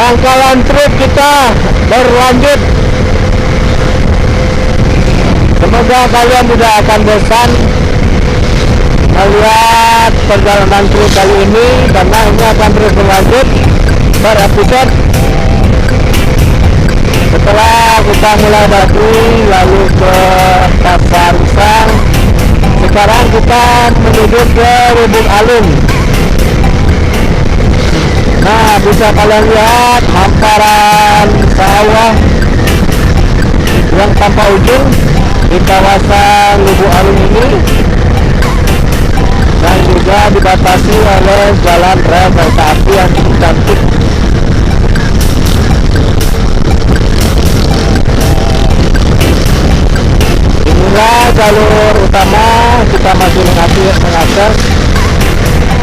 Rangkaian trip kita berlanjut. Semoga kalian tidak akan bosan melihat perjalanan trip kali ini, karena ini akan terus berlanjut berepisode. Setelah kita mulai dari lalu ke Pasar Usang, sekarang kita menuju ke Lubuk Alung. Nah, bisa kalian lihat hamparan sawah yang tanpa ujung di kawasan Lubuk Alung ini, dan juga dibatasi oleh jalan rel kereta api yang cukup cantik. Inilah jalur utama, kita masih mengakses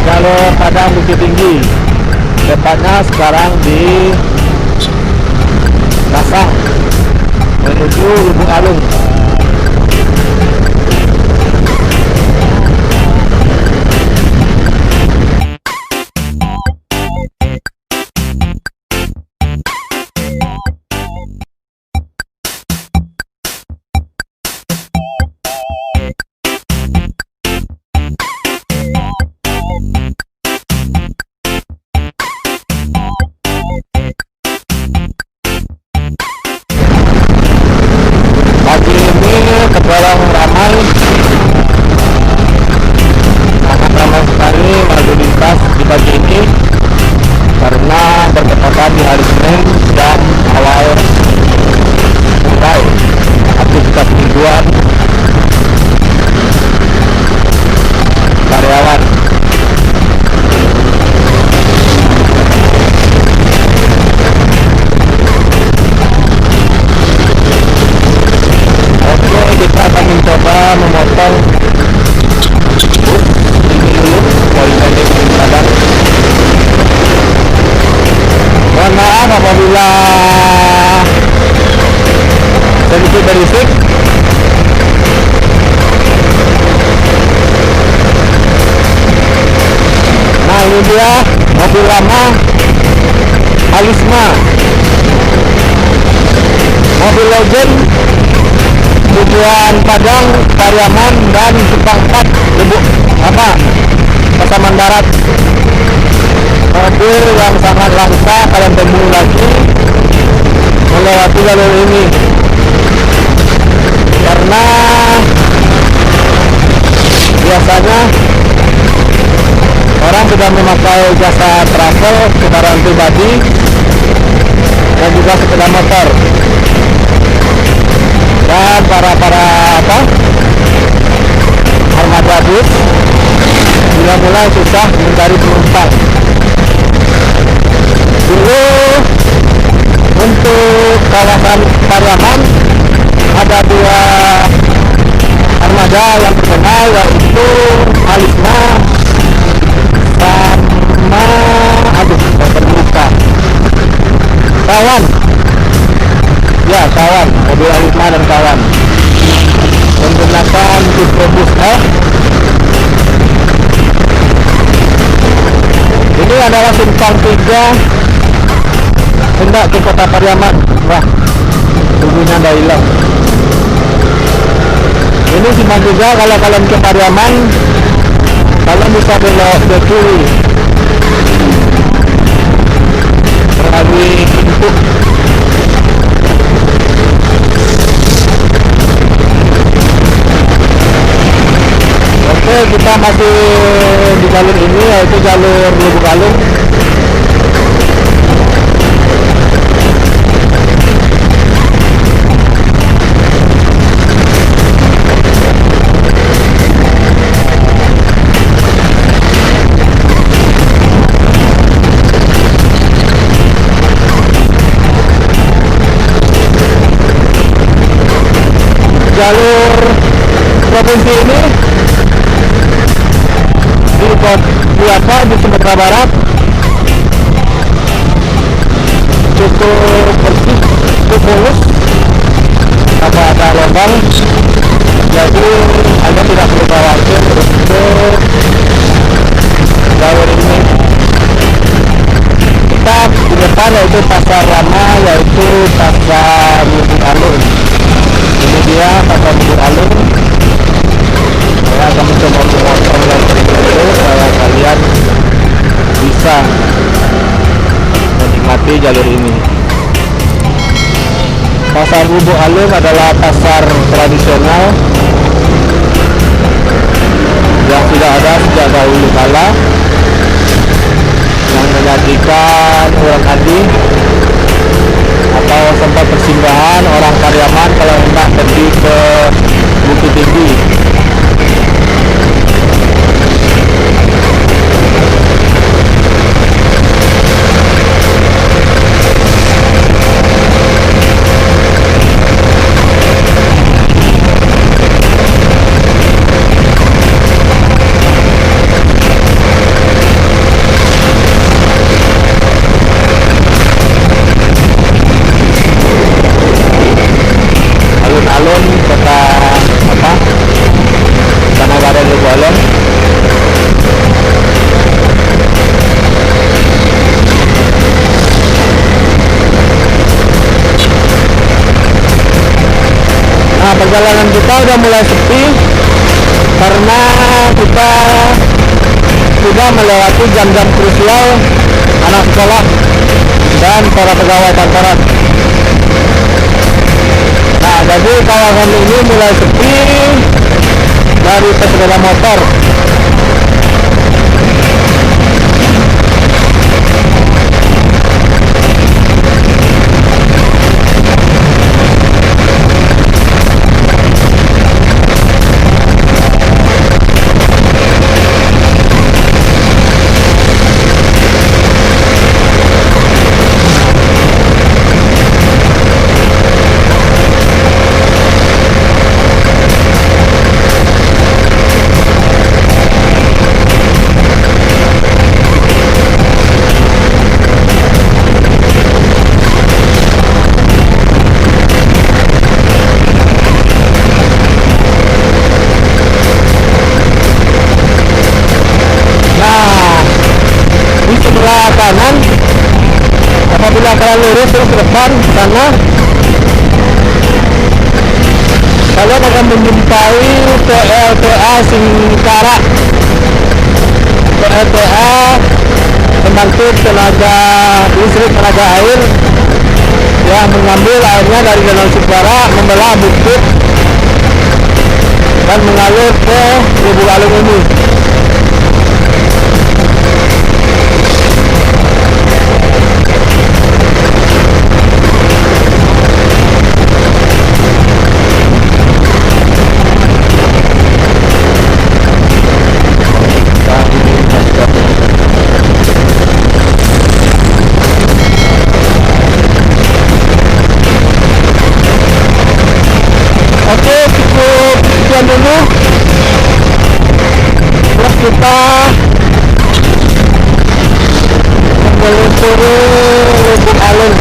jalur Padang Bukit Tinggi, tepatnya sekarang di Lasang menuju Lubuk Alung. Tergolong ramai, sangat ramai sekali lalu lintas di pagi ini karena bertepatan di hari Senin dan awal mulai aktivitas mingguan karyawan. Kita akan mencoba memotong bus ini dulu, Politeknik Padang. Mohon maaf apabila sedikit berisik. Nah, ini dia mobil lama Alisma, mobil legend tujuan Padang, Pariaman, dan Simpang 4 Lubuk Pasaman Darat. Mobil yang sangat langka kalian temui lagi melewati jalur ini, karena biasanya orang sudah memakai jasa travel, kendaraan pribadi, dan juga sepeda motor. Dan para armada bus sudah mulai susah mencari penumpang. Dulu untuk kawasan Pariaman ada dua armada yang terkenal, yaitu Alisma sama kawan, mobil Alisma dan kawan menggunakan Bus F. Ini adalah simpang 3 hendak ke kota Pariaman. Wah, tubuhnya dah hilang. Ini simpang 3 kalau kalian ke Pariaman, kalian bisa belok ke kiri melalui pintu. Oke, kita masih di jalur ini, yaitu jalur Lubuk Alung. Jalur provinsi ini di Sumatera Barat cukup bersih, cukup mulus, tanpa ada lubang, jadi Anda tidak perlu khawatir untuk jalur ini. Kita depan yaitu pasar lama, yaitu pasar Lubuk Alun. Ini dia pasar Lubuk Alun. Saya akan mencoba memotong dan berfoto supaya kalian bisa menikmati jalur ini. Pasar Lubuk Alun adalah pasar tradisional yang sudah ada sejak dahulu kala, yang menyajikan uang adi atau tempat persinggahan orang Pariaman kalau hendak pergi ke Bukit Tinggi. Alun-alun kota apa? Tanah Barat Lubuk Alun. Nah, perjalanan kita udah mulai sepi karena kita sudah melewati jam-jam krusial anak sekolah dan para pegawai kantoran. Nah, jadi kawasan ini mulai sepi dari pesepeda motor. Kanan, apabila kalian lurus terus ke depan sana, kalian akan menjumpai PLTA Singkara. PLTA pembangkit tenaga listrik tenaga air yang mengambil airnya dari Danau Singkara, membelah bukit dan mengalir ke Lubuk Alun ini. Oke, cukup sekian dulu. Terus kita menelusuri Lubuk Alun.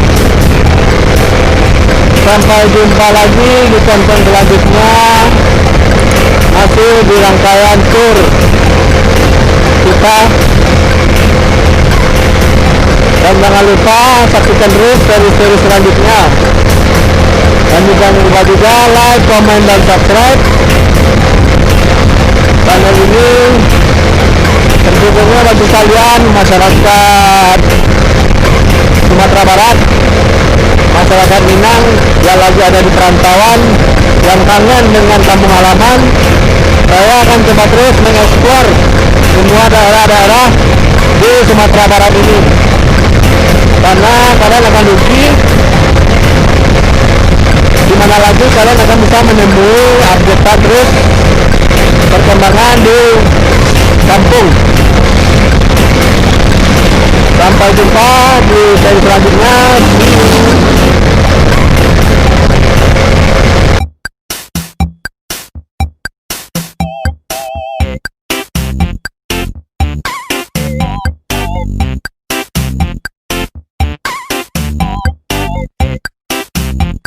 Sampai jumpa lagi di konten selanjutnya, masih di rangkaian tour kita. Dan jangan lupa saksikan terus seri-seri selanjutnya. Dan jangan lupa juga like, komen, dan subscribe channel ini. Tentunya bagi kalian masyarakat Sumatera Barat, masyarakat Minang yang lagi ada di perantauan, yang kangen dengan kampung halaman, saya akan coba terus mengeksplor semua daerah-daerah di Sumatera Barat ini, karena kalian akan rugi. Dimana lagi kalian akan bisa menemui update terus perkembangan di kampung. Sampai jumpa di seri selanjutnya.